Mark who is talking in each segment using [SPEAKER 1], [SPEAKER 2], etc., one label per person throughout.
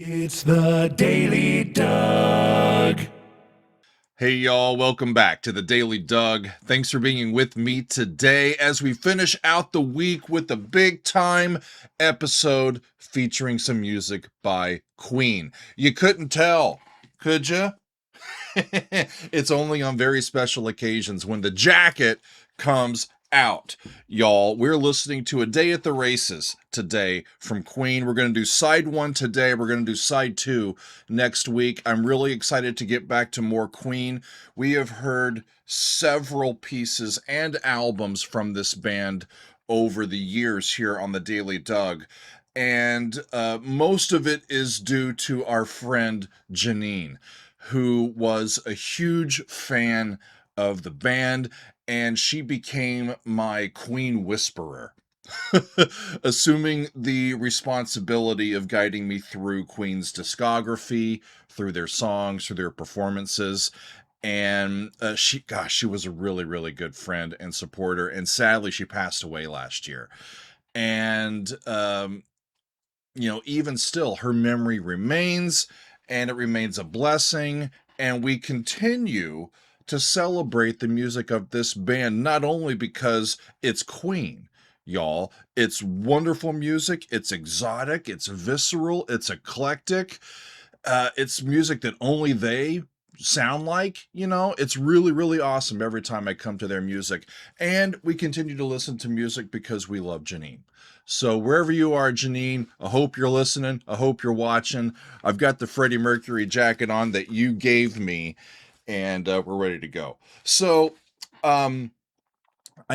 [SPEAKER 1] It's the Daily Doug.
[SPEAKER 2] Hey y'all, welcome back to the Daily Doug. Thanks for being with me today as we finish out the week with a big time episode featuring some music by Queen. You couldn't tell, could you? It's only on very special occasions when the jacket comes out. Y'all, we're listening to A Day at the Races today from Queen. We're going to do side one today. We're going to do side two next week. I'm really excited to get back to more Queen. We have heard several pieces and albums from this band over the years here on the Daily Doug. And most of it is due to our friend Janine, who was a huge fan of the band, and she became my Queen whisperer, assuming the responsibility of guiding me through Queen's discography, through their songs, through their performances. And she was a really, really good friend and supporter. And sadly, she passed away last year. And, even still, her memory remains, and it remains a blessing. And we continue to celebrate the music of this band, not only because it's Queen, y'all. It's wonderful music, it's exotic, it's visceral, it's eclectic. It's music that only they sound like. It's really, really awesome every time I come to their music. And we continue to listen to music because we love Janine. So wherever you are, Janine, I hope you're listening. I hope you're watching. I've got the Freddie Mercury jacket on that you gave me, and we're ready to go. So I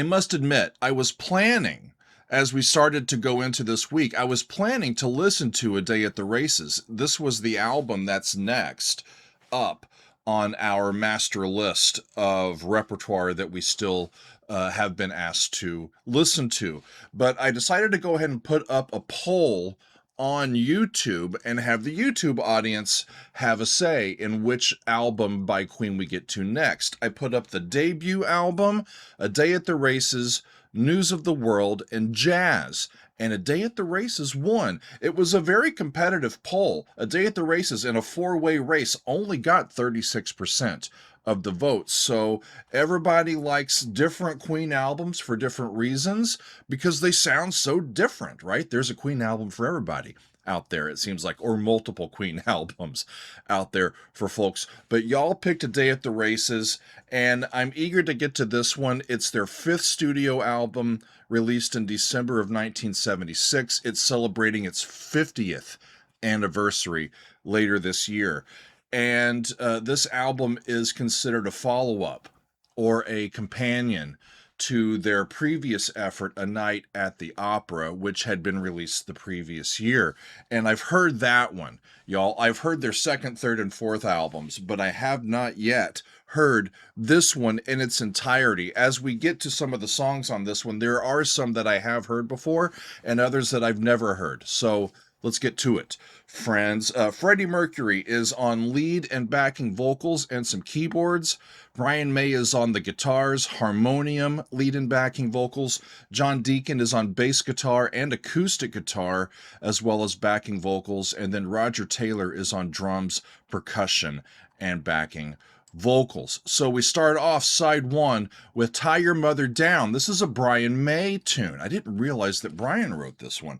[SPEAKER 2] must admit, I was planning, as we started to go into this week, I was planning to listen to A Day at the Races. This was the album that's next up on our master list of repertoire that we still have been asked to listen to. But I decided to go ahead and put up a poll on YouTube and have the YouTube audience have a say in which album by Queen we get to next. I put up the debut album, A Day at the Races, News of the World, and Jazz. And A Day at the Races won. It was a very competitive poll. A Day at the Races in a four-way race only got 36% of the votes. So everybody likes different Queen albums for different reasons because they sound so different, right? There's a Queen album for everybody out there, it seems like, or multiple Queen albums out there for folks. But y'all picked A Day at the Races, and I'm eager to get to this one. It's their fifth studio album, released in December of 1976. It's celebrating its 50th anniversary later this year. And this album is considered a follow-up or a companion to their previous effort, A Night at the Opera, which had been released the previous year. And I've heard that one, y'all. I've heard their second, third, and fourth albums, but I have not yet heard this one in its entirety. As we get to some of the songs on this one, there are some that I have heard before and others that I've never heard. So let's get to it, friends. Freddie Mercury is on lead and backing vocals and some keyboards. Brian May is on the guitars, harmonium, lead and backing vocals. John Deacon is on bass guitar and acoustic guitar, as well as backing vocals. And then Roger Taylor is on drums, percussion, and backing vocals. So we start off side one with Tie Your Mother Down. This is a Brian May tune. I didn't realize that Brian wrote this one.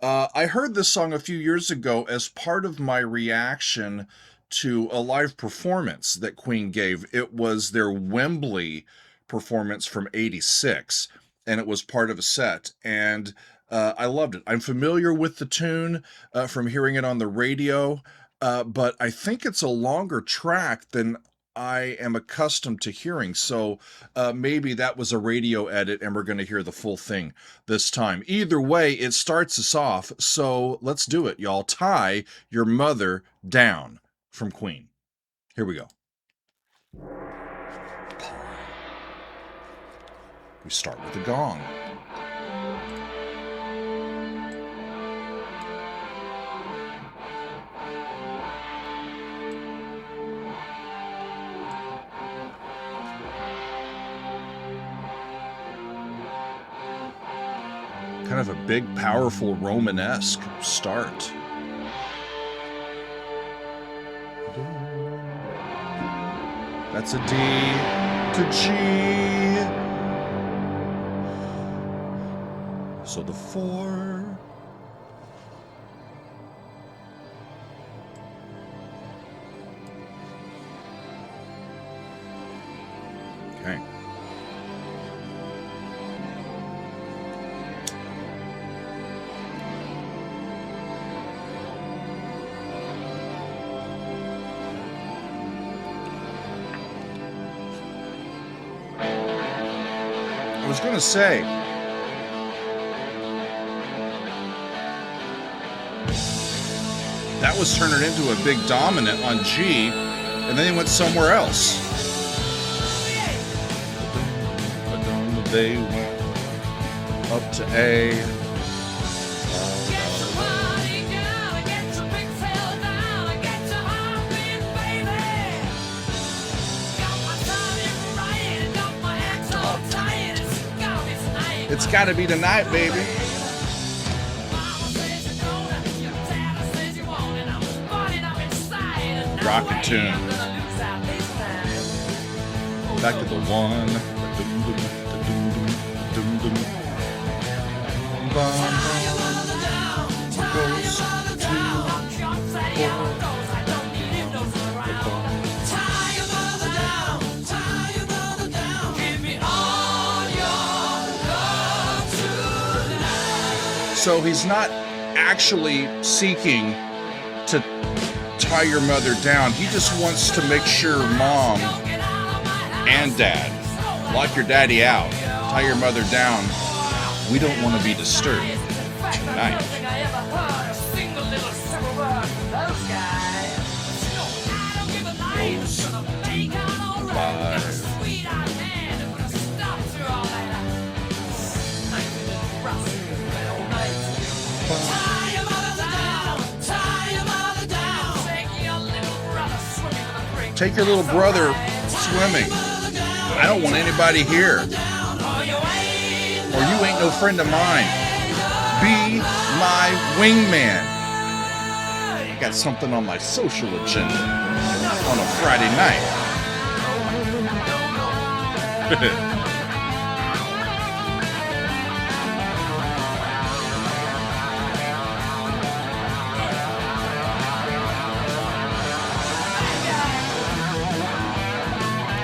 [SPEAKER 2] I heard this song a few years ago as part of my reaction to a live performance that Queen gave. It was their Wembley performance from '86, and it was part of a set, and I loved it. I'm familiar with the tune from hearing it on the radio, but I think it's a longer track than I am accustomed to hearing. So maybe that was a radio edit and we're going to hear the full thing this time. Either way, it starts us off. So let's do it, y'all. Tie Your Mother Down from Queen. Here we go. We start with the gong. Kind of a big, powerful Romanesque start. That's a D to G. So the 4. Okay. I was gonna say, that was turning into a big dominant on G, and then he went somewhere else. They went up to A. It's gotta be tonight, baby. Rockin' tune. Back to the 1. Goes to 4. So he's not actually seeking to tie your mother down. He just wants to make sure mom and dad lock your daddy out, tie your mother down. We don't want to be disturbed tonight. Take your little brother swimming. I don't want anybody here. Or you ain't no friend of mine. Be my wingman. I got something on my social agenda on a Friday night.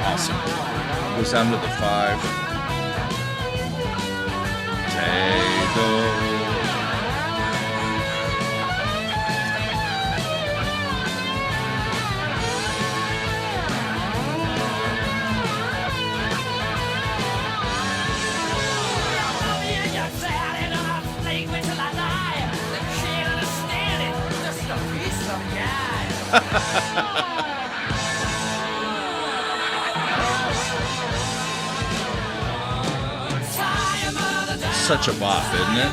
[SPEAKER 2] Awesome. Goes down to the 5. Tango. Such a bop, isn't it?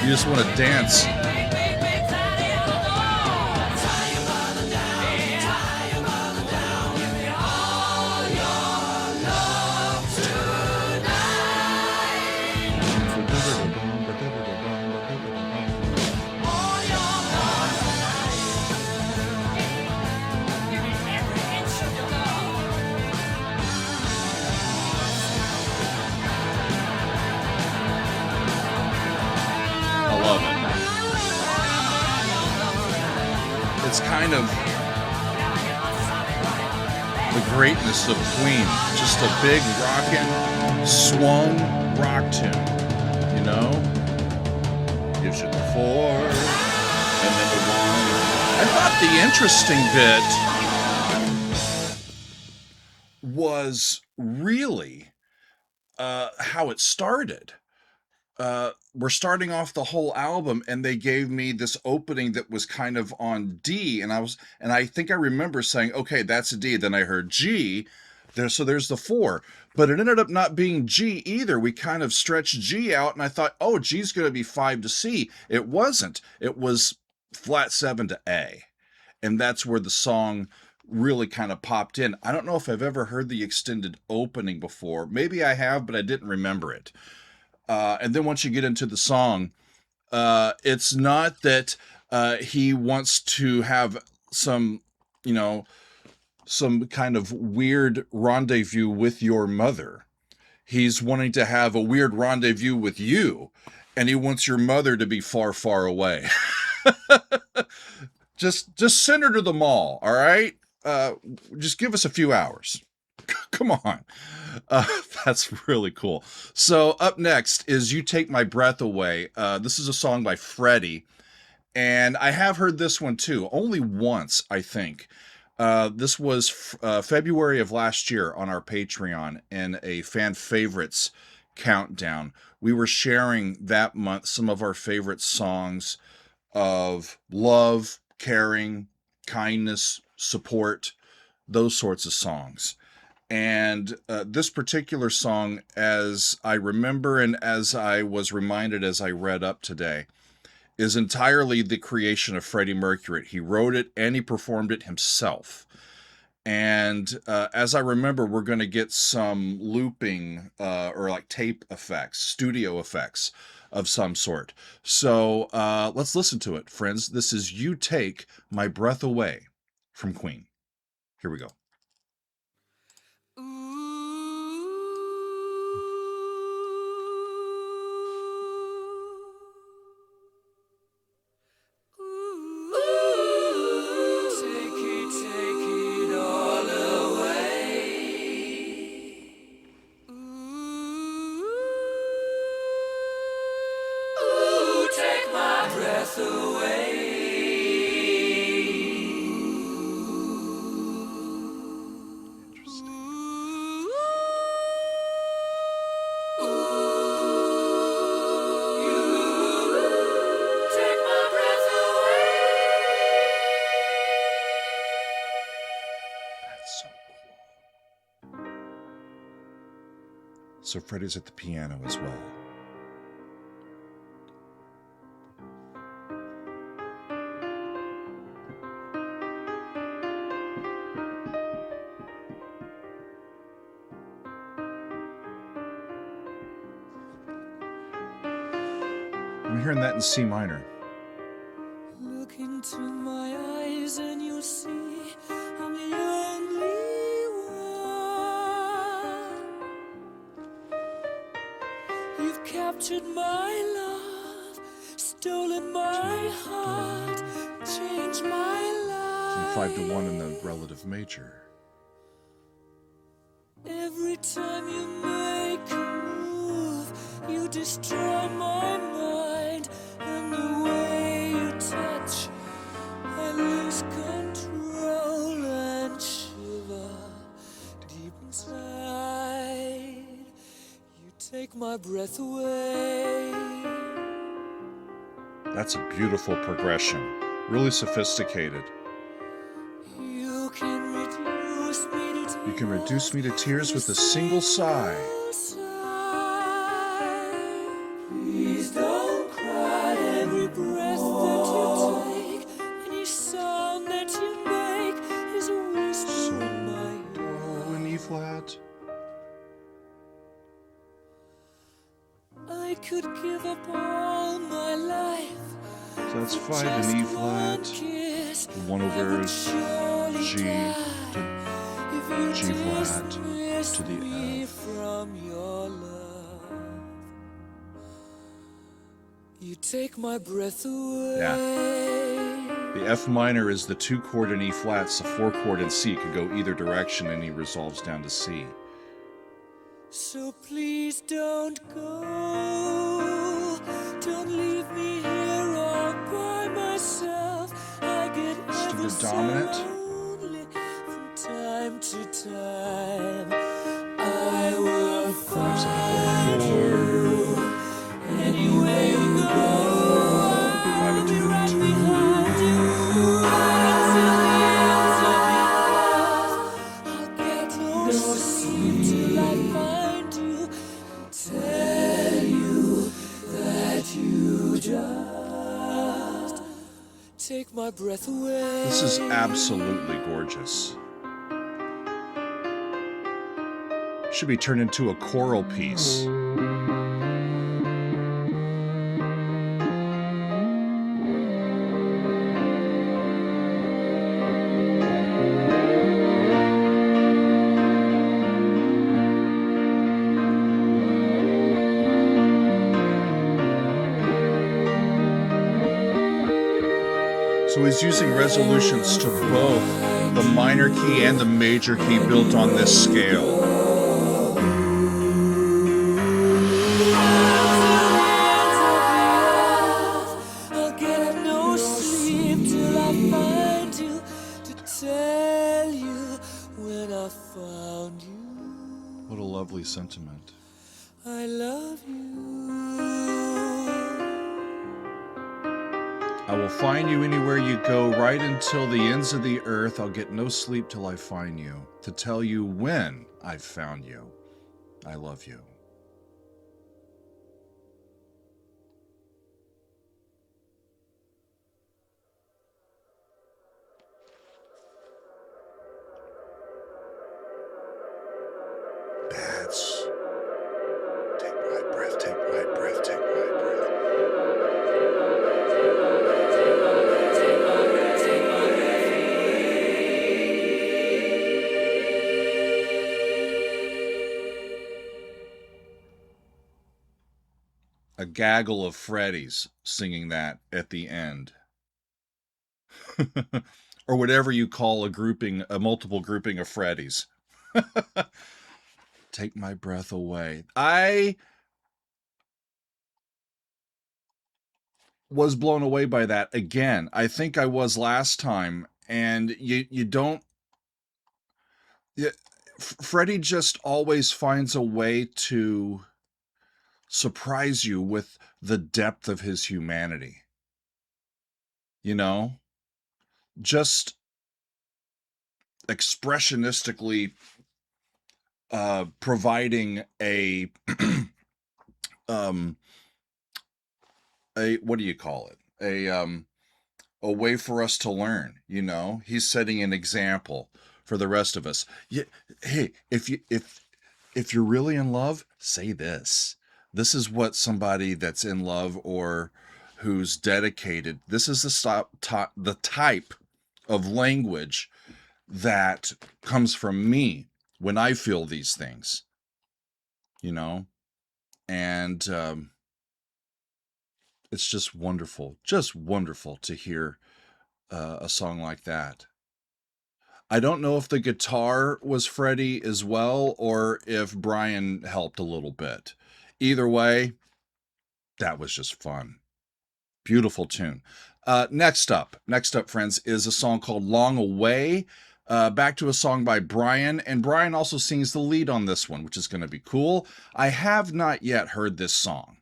[SPEAKER 2] You just want to dance. It's kind of the greatness of Queen. Just a big rockin', swung rock tune, you know? Gives you the 4, and then the 1. I thought the interesting bit was really how it started. We're starting off the whole album, and they gave me this opening that was kind of on D, and I think I remember saying, okay, that's a D. Then I heard G, so there's the 4, but it ended up not being G either. We kind of stretched G out, and I thought, oh, G's going to be 5 to C. It wasn't. It was flat 7 to A, and that's where the song really kind of popped in. I don't know if I've ever heard the extended opening before. Maybe I have, but I didn't remember it. And then once you get into the song, it's not that he wants to have some you know, some kind of weird rendezvous with your mother. He's wanting to have a weird rendezvous with you, and he wants your mother to be far, far away. Just send her to the mall, all right? Just give us a few hours. Come on. That's really cool. So up next is You Take My Breath Away. This is a song by Freddie, and I have heard this one too, only once, I think. This was February of last year on our Patreon in a fan favorites countdown. We were sharing that month some of our favorite songs of love, caring, kindness, support, those sorts of songs. And this particular song, as I remember and as I was reminded as I read up today, is entirely the creation of Freddie Mercury. He wrote it and he performed it himself. And as I remember, we're going to get some looping or like tape effects, studio effects of some sort. So let's listen to it, friends. This is You Take My Breath Away from Queen. Here we go. So Freddie's at the piano as well. I'm hearing that in C minor.
[SPEAKER 3] Look into my eyes and you'll see I'm the only one. You've captured my love, stolen my heart, changed my life.
[SPEAKER 2] From 5-1 in the relative major.
[SPEAKER 3] Every time you make a move, you destroy my mind. And the way you touch, I lose control and shiver deep inside. You take my breath away.
[SPEAKER 2] That's a beautiful progression. Really sophisticated.
[SPEAKER 3] You can reduce me to tears
[SPEAKER 2] with a single sigh.
[SPEAKER 3] Please don't cry. Every breath that you take, any sound that you make is a whisper in my ear.
[SPEAKER 2] An E flat.
[SPEAKER 3] I could give up all my life.
[SPEAKER 2] So that's 5 in E flat. 1 over G to G flat to the F.
[SPEAKER 3] From your love, you take my breath away.
[SPEAKER 2] Yeah. The F minor is the 2 chord in E flats. The 4 chord in C could go either direction, and he resolves down to C.
[SPEAKER 3] So please don't go. Don't leave me here all by myself. I get ever so lonely from time to time. I will find you anywhere you go. I'll be right behind you until the ends of the earth. I'll get no sleep till I find you and tell you that you just take my breath away.
[SPEAKER 2] This is absolutely gorgeous. Should be turned into a choral piece. So he's using resolutions to both the minor key and the major key built on this scale.
[SPEAKER 3] I'll get no sleep till I find you to tell you when I found you.
[SPEAKER 2] What a lovely sentiment.
[SPEAKER 3] I love you.
[SPEAKER 2] I will find you anywhere you go, right until the ends of the earth. I'll get no sleep till I find you, to tell you when I've found you. I love you. That's... Take my breath, take my breath, take my breath. A gaggle of Freddies singing that at the end. Or whatever you call a multiple grouping of Freddies. Take my breath away. I was blown away by that again. I think I was last time, and you don't... Freddie just always finds a way to surprise you with the depth of his humanity. You know? Just expressionistically providing a what do you call it? A way for us to learn, you know? He's setting an example for the rest of us. Hey, if you're really in love, say this. This is what somebody that's in love or who's dedicated, this is the type of language that comes from me when I feel these things, you know? And it's just wonderful to hear a song like that. I don't know if the guitar was Freddie as well, or if Brian helped a little bit. Either way, that was just fun. Beautiful tune. Next up, friends, is a song called Long Away. Back to a song by Brian, and Brian also sings the lead on this one, which is going to be cool. I have not yet heard this song,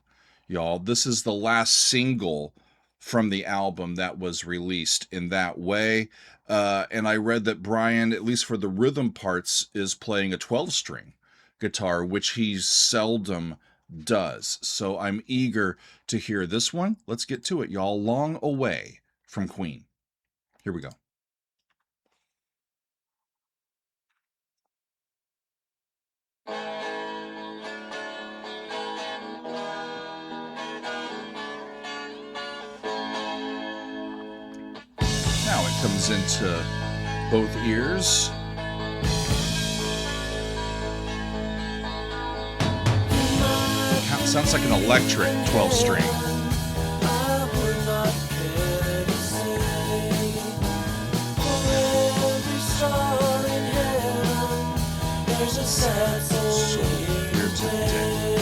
[SPEAKER 2] y'all. This is the last single from the album that was released in that way. And I read that Brian, at least for the rhythm parts, is playing a 12-string guitar, which he seldom does. So I'm eager to hear this one. Let's get to it, y'all. Long Away from Queen. Here we go. Now it comes into both ears. Sounds like an electric 12-string. So weird today.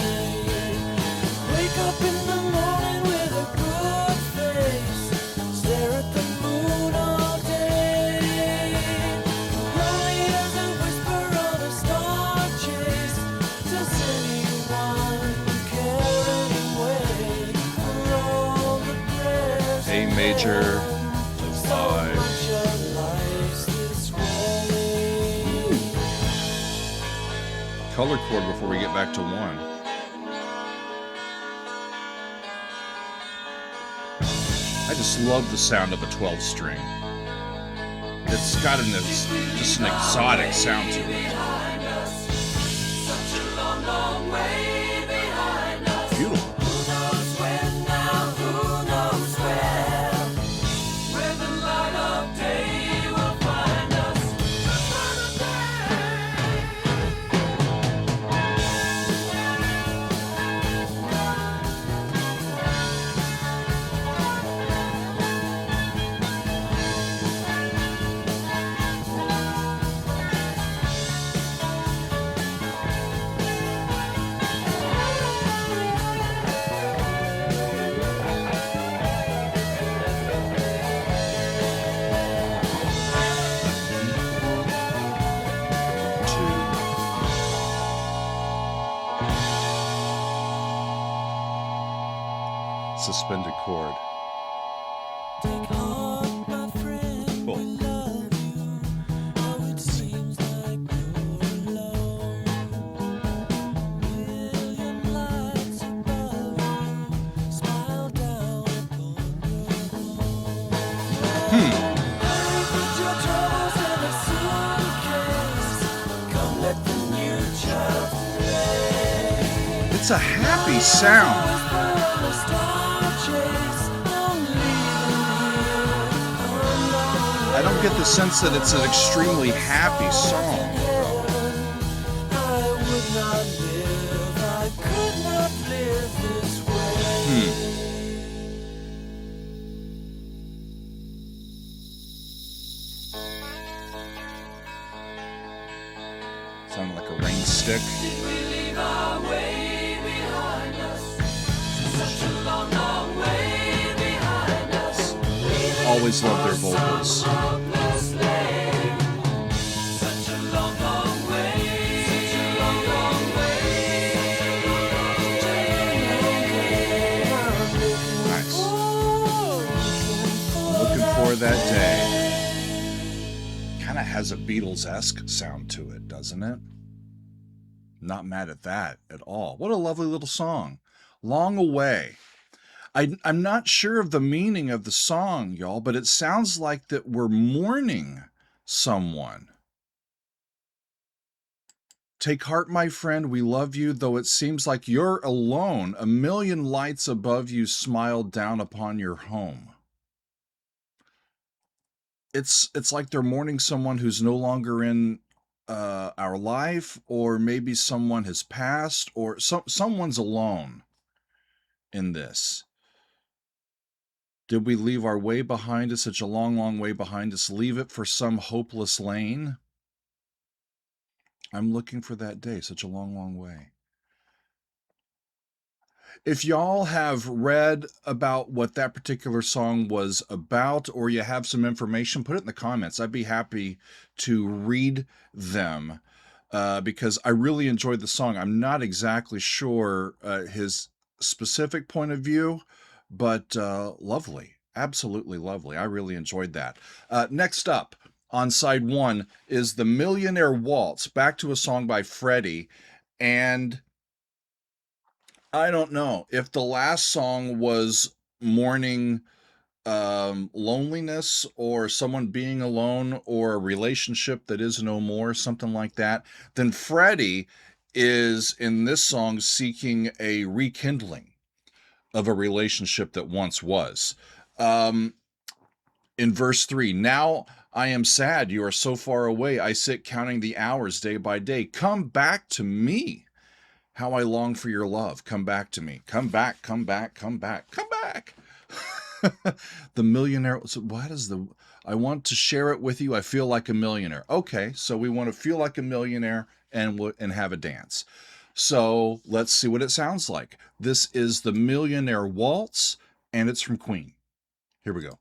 [SPEAKER 3] Wake up in the morning with a good face, stare at the moon all day. Lonely as a whisper on a star chase. Does anyone care anyway? For all the prayers
[SPEAKER 2] A major to 5.
[SPEAKER 3] much of life's this way.
[SPEAKER 2] Color chord before we get back to 1. I just love the sound of a 12-string. It's got just an exotic sound to it. Beautiful. suspended chord.
[SPEAKER 3] Take heart, my friend,
[SPEAKER 2] Cool.
[SPEAKER 3] we love you. Oh, it seems like you're alone. Million lights above you, smile down upon your home. Hurry, put your troubles in a suitcase. Come, let the new child play.
[SPEAKER 2] It's a happy sound.
[SPEAKER 3] Whisper of a star chase. Don't leave him here.
[SPEAKER 2] I don't get the sense that it's an extremely happy song.
[SPEAKER 3] I would not live, I could not live this way.
[SPEAKER 2] Sounded like a rain stick.
[SPEAKER 3] Did we leave our way behind us? Such a long, long way behind us.
[SPEAKER 2] Always love their vocals.
[SPEAKER 3] Hopeless lane. Such a long, long way. Such a long, long way.
[SPEAKER 2] Nice. Looking for that day. Kind of has a Beatles-esque sound to it, doesn't it? Not mad at that at all. What a lovely little song. Long Away. I'm not sure of the meaning of the song, y'all, but it sounds like that we're mourning someone. Take heart, my friend, we love you, though it seems like you're alone. A million lights above you smile down upon your home. It's like they're mourning someone who's no longer in our life, or maybe someone has passed, or someone's alone in this. Did we leave our way behind us, such a long, long way behind us? Leave it for some hopeless lane? I'm looking for that day, such a long, long way. If y'all have read about what that particular song was about, or you have some information, put it in the comments. I'd be happy to read them because I really enjoyed the song. I'm not exactly sure his specific point of view, but lovely. Absolutely lovely. I really enjoyed that. Next up on side one is the Millionaire Waltz, back to a song by Freddie. And I don't know if the last song was mourning loneliness, or someone being alone, or a relationship that is no more, something like that. Then Freddie is in this song seeking a rekindling of a relationship that once was. In verse 3, now I am sad, you are so far away. I sit counting the hours day by day. Come back to me. How I long for your love. Come back to me. Come back, come back, come back, come back. The millionaire. So what is the, I want to share it with you. I feel like a millionaire. Okay, so we want to feel like a millionaire and have a dance. So let's see what it sounds like. This is the Millionaire Waltz, and it's from Queen. Here we go.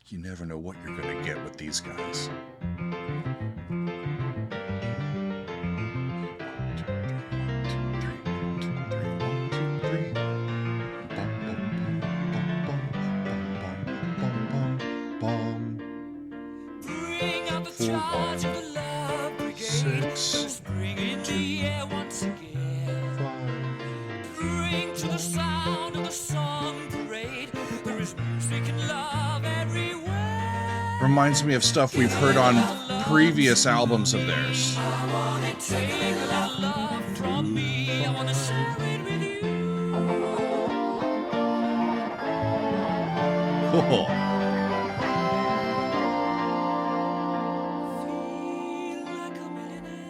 [SPEAKER 2] You never know what you're going to get with these guys.
[SPEAKER 3] Bring out the charge of the love brigade.
[SPEAKER 2] 6,
[SPEAKER 3] Bring in the air once again.
[SPEAKER 2] 5.
[SPEAKER 3] Bring to the sound of the song parade. There is music and love everywhere.
[SPEAKER 2] Reminds me of stuff we've heard on previous albums of theirs.
[SPEAKER 3] I wanna take that love from me. I wanna share it with you.
[SPEAKER 2] Cool.
[SPEAKER 3] Feel like a millionaire.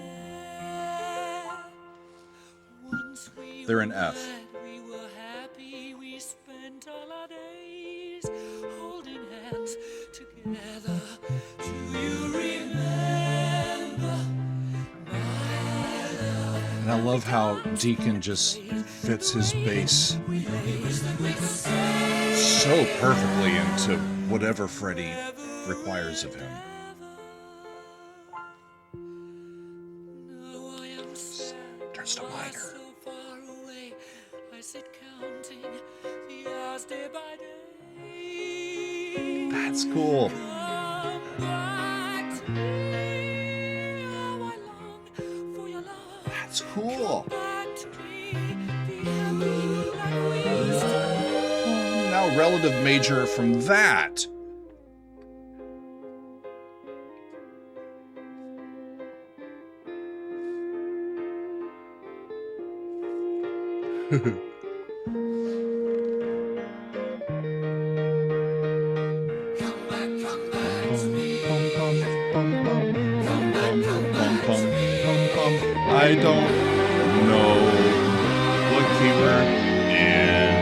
[SPEAKER 3] Once we
[SPEAKER 2] They're in
[SPEAKER 3] were
[SPEAKER 2] F.
[SPEAKER 3] wed, we were happy. We spent all our days holding hands together. Do you remember my love?
[SPEAKER 2] And I love how Deacon just fits his bass so perfectly into whatever Freddie requires of him. Turns to minor.
[SPEAKER 3] So far away, I sit counting the hours day by day.
[SPEAKER 2] That's cool.
[SPEAKER 3] Come back to me, how I long for your love.
[SPEAKER 2] That's cool.
[SPEAKER 3] Come back to me, be happy like we used to.
[SPEAKER 2] Now relative major from that. I don't know what key we're in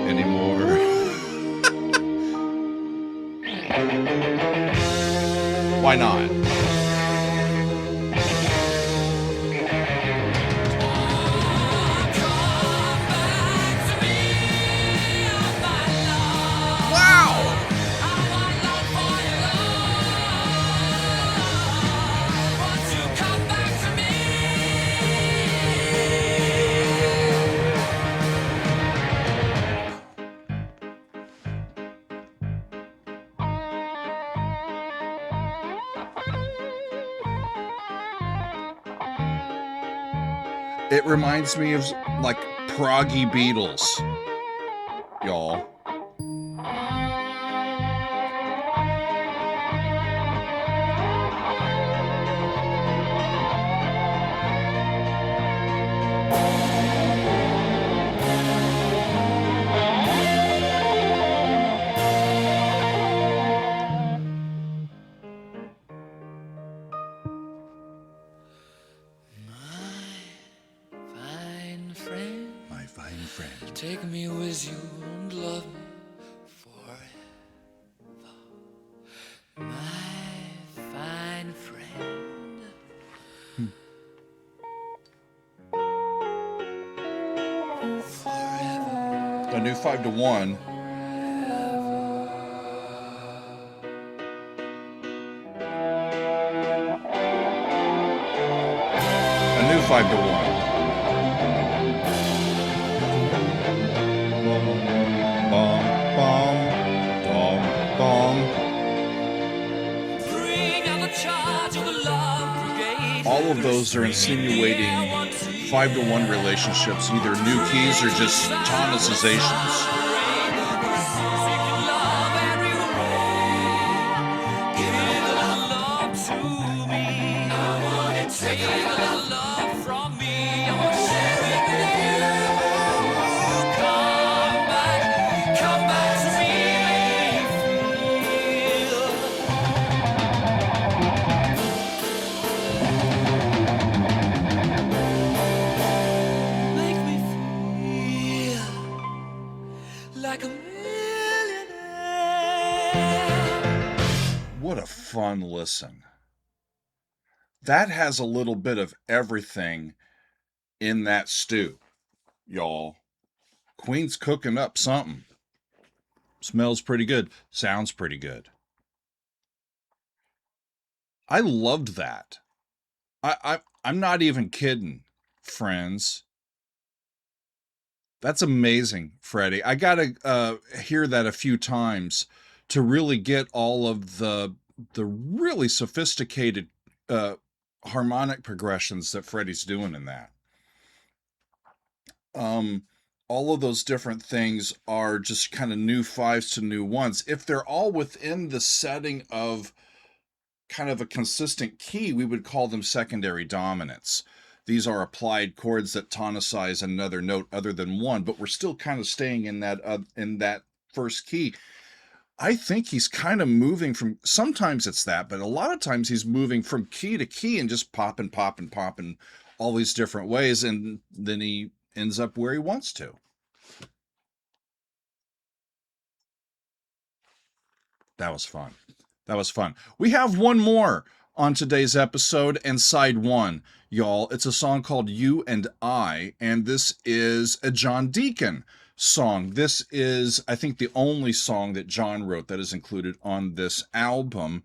[SPEAKER 2] anymore. Why not? It reminds me of like proggy Beatles, y'all.
[SPEAKER 3] Take me with you and love me forever. My fine friend. Forever.
[SPEAKER 2] A new 5-to-1. A new 5-to-1. All of those are insinuating 5-to-1 relationships, either new keys or just tonicizations. What a fun listen. That has a little bit of everything in that stew, y'all. Queen's cooking up something. Smells pretty good. Sounds pretty good. I loved that. I'm not even kidding, friends. That's amazing, Freddie. I gotta hear that a few times to really get all of the really sophisticated harmonic progressions that Freddie's doing in that. All of those different things are just kind of new 5s to new 1s. If they're all within the setting of kind of a consistent key, we would call them secondary dominants. These are applied chords that tonicize another note other than one, but we're still kind of staying in that first key. I think he's kind of moving from, sometimes it's that, but a lot of times he's moving from key to key and just popping all these different ways, and then he ends up where he wants to. That was fun. That was fun. We have one more on today's episode, and side one, y'all. It's a song called You and I, and this is a John Deacon song. This is, I think, the only song that John wrote that is included on this album,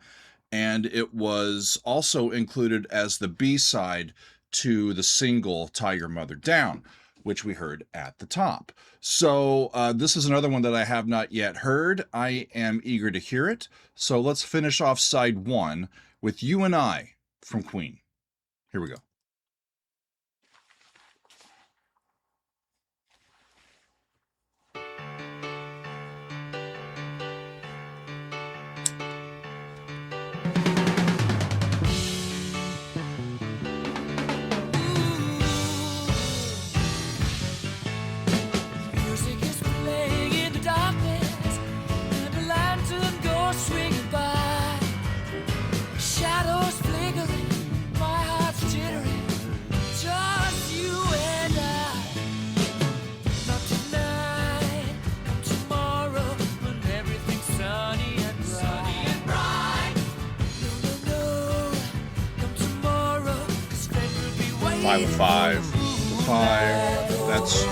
[SPEAKER 2] and it was also included as the B-side to the single Tie Your Mother Down, which we heard at the top. So this is another one that I have not yet heard. I am eager to hear it. So let's finish off side one with You and I from Queen. Here we go.
[SPEAKER 3] Music is playing in the darkness, and a lantern goes swinging by. Shadows flickering, my heart's jittering. Just you and I. Not tonight, come tomorrow, when everything's sunny and bright. No, no, no, come tomorrow, 'cause fate will be waiting.
[SPEAKER 2] 5 of 5. 5. That's 4.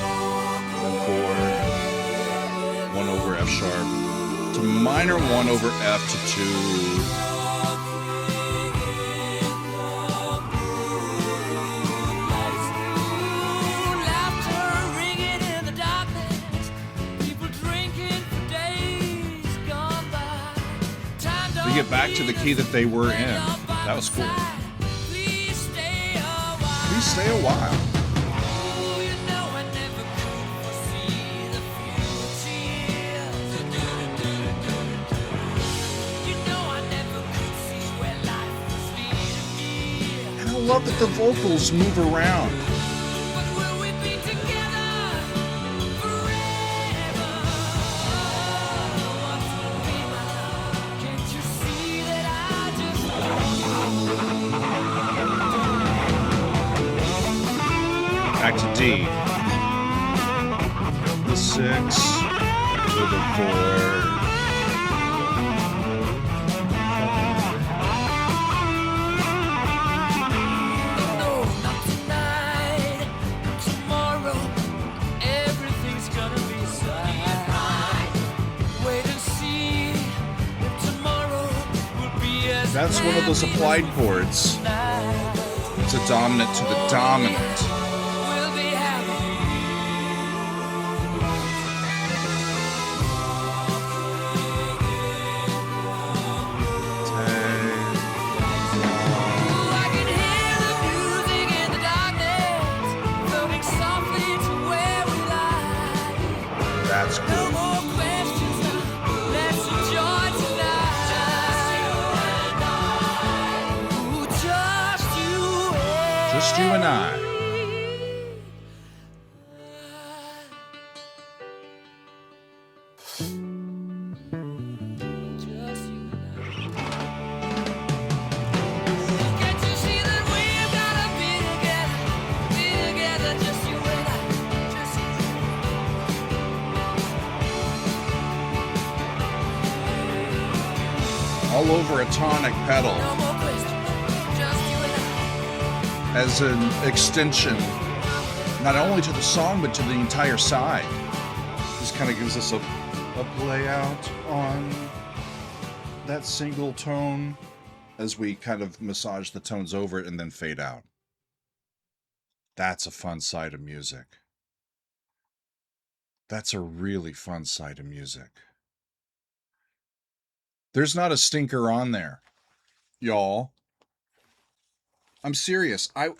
[SPEAKER 2] 1 over F sharp to minor 1 over F to 2.
[SPEAKER 3] Laughter ringing in the darkness, people drinking for days gone by. Time
[SPEAKER 2] We get back to the key that they were in. That was cool.
[SPEAKER 3] Please stay a while.
[SPEAKER 2] Please stay a while.
[SPEAKER 3] Oh, you know I never could foresee the future. You know I never could see where life was leading me.
[SPEAKER 2] And I love that the vocals move around.
[SPEAKER 3] But will we be together forever? What will be my love? Can't you see that I just
[SPEAKER 2] Back to D. The 6 to the 4.
[SPEAKER 3] No, not tonight. Tomorrow, everything's gonna be right. Wait and see if tomorrow will be as
[SPEAKER 2] That's one of those applied chords.
[SPEAKER 3] tonight.
[SPEAKER 2] It's a dominant to the dominant.
[SPEAKER 3] We'll be happy. Ooh, I can hear the music in the darkness, floating softly to where we lie.
[SPEAKER 2] That's
[SPEAKER 3] No
[SPEAKER 2] cool.
[SPEAKER 3] more questions now. Let's enjoy tonight. Ooh, just you and
[SPEAKER 2] Just you and I.
[SPEAKER 3] Just you and I. Can't you see that we've gotta be together, just you and I, just you
[SPEAKER 2] All over a tonic pedal
[SPEAKER 3] no more questions, just you and I.
[SPEAKER 2] as an extension, not only to the song, but to the entire side. This kind of gives us a play out on that single tone as we kind of massage the tones over it and then fade out. That's a fun side of music. That's a really fun side of music. There's not a stinker on there, y'all. I'm serious. I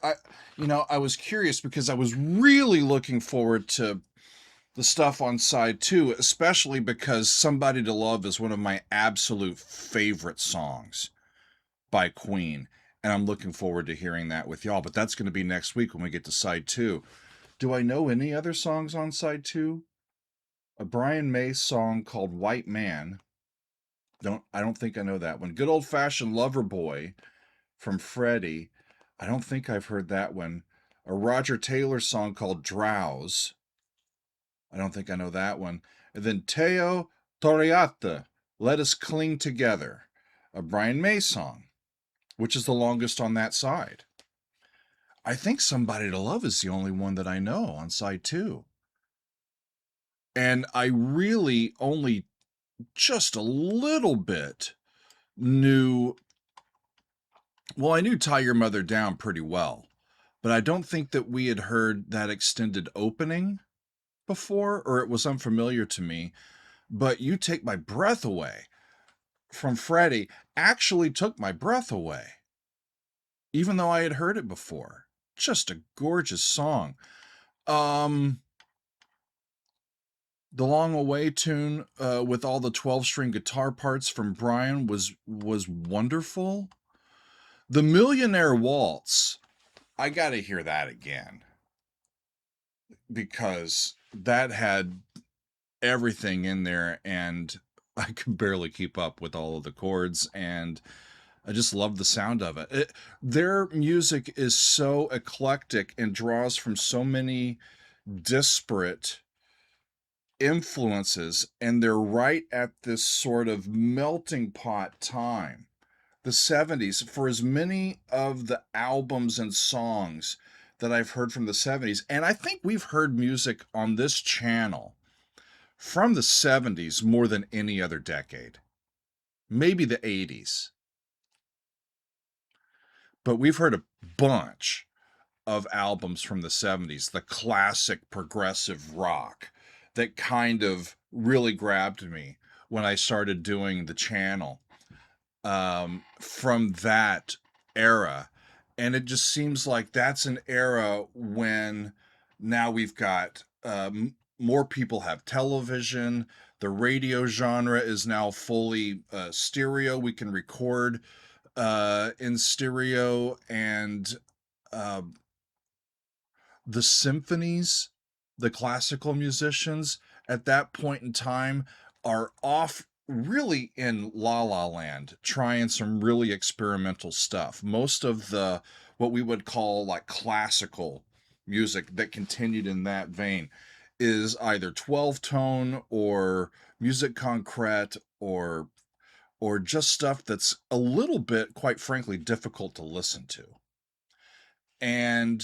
[SPEAKER 2] was curious because I was really looking forward to the stuff on side 2, especially because Somebody to Love is one of my absolute favorite songs by Queen. And I'm looking forward to hearing that with y'all. But that's going to be next week when we get to side 2. Do I know any other songs on side 2? A Brian May song called White Man. I don't think I know that one. Good Old Fashioned Lover Boy from Freddie. I don't think I've heard that one. A Roger Taylor song called Drowse. I don't think I know that one. And then Teo Toriata, Let Us Cling Together, a Brian May song, which is the longest on that side. I think Somebody to Love is the only one that I know on side 2. And I really only just a little bit knew, well, I knew Tie Your Mother Down pretty well. but I don't think that we had heard that extended opening before, or it was unfamiliar to me. But You Take My Breath Away from Freddie actually took my breath away, even though I had heard it before. Just a gorgeous song. The Long Away tune with all the 12-string guitar parts from Brian was wonderful. The Millionaire Waltz, I got to hear that again because that had everything in there and I could barely keep up with all of the chords, and I just love the sound of it. Their music is so eclectic and draws from so many disparate influences, and they're right at this sort of melting pot time. The 70s, for as many of the albums and songs that I've heard from the 70s, and I think we've heard music on this channel from the 70s more than any other decade, maybe the 80s, but we've heard a bunch of albums from the 70s, the classic progressive rock that kind of really grabbed me when I started doing the channel from that era. And it just seems like that's an era when now we've got more people have television. The radio genre is now fully stereo. We can record in stereo, and uh, the symphonies, the classical musicians at that point in time are off really in La La Land, trying some really experimental stuff. Most of the what we would call like classical music that continued in that vein is either 12 tone or music concrete or just stuff that's a little bit, quite frankly, difficult to listen to. And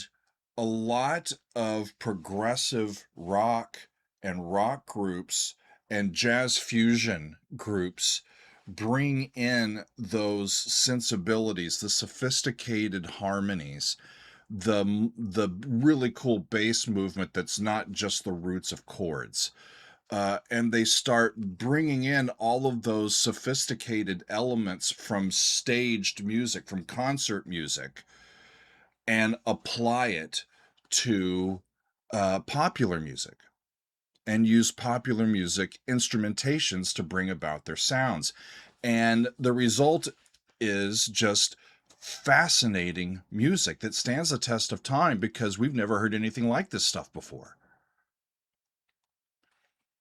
[SPEAKER 2] a lot of progressive rock and rock groups and jazz fusion groups bring in those sensibilities, the sophisticated harmonies, the really cool bass movement that's not just the roots of chords. And they start bringing in all of those sophisticated elements from staged music, from concert music, and apply it to popular music and use popular music instrumentations to bring about their sounds. And the result is just fascinating music that stands the test of time because we've never heard anything like this stuff before.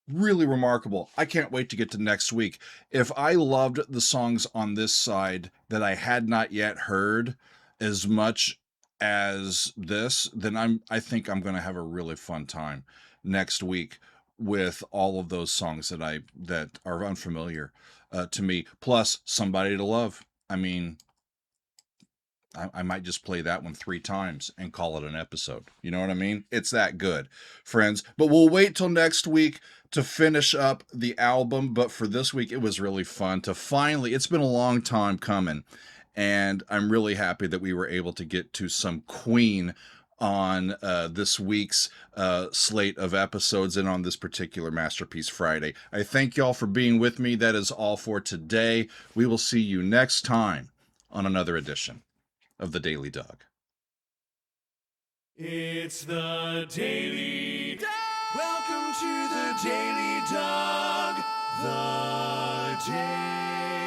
[SPEAKER 2] Really remarkable. I can't wait to get to next week. If I loved the songs on this side that I had not yet heard as much as this, then I think I'm going to have a really fun time next week with all of those songs that are unfamiliar to me, plus Somebody to Love. I mean, I might just play that one 3 times and call it an episode. You know what I mean? It's that good, friends. But we'll wait till next week to finish up the album. But for this week, it was really fun to finally, it's been a long time coming. And I'm really happy that we were able to get to some Queen on this week's slate of episodes and on this particular Masterpiece Friday. I thank y'all for being with me. That is all for today. We will see you next time on another edition of the Daily Doug.
[SPEAKER 1] It's the Daily Doug. Welcome to the Daily Doug. The Daily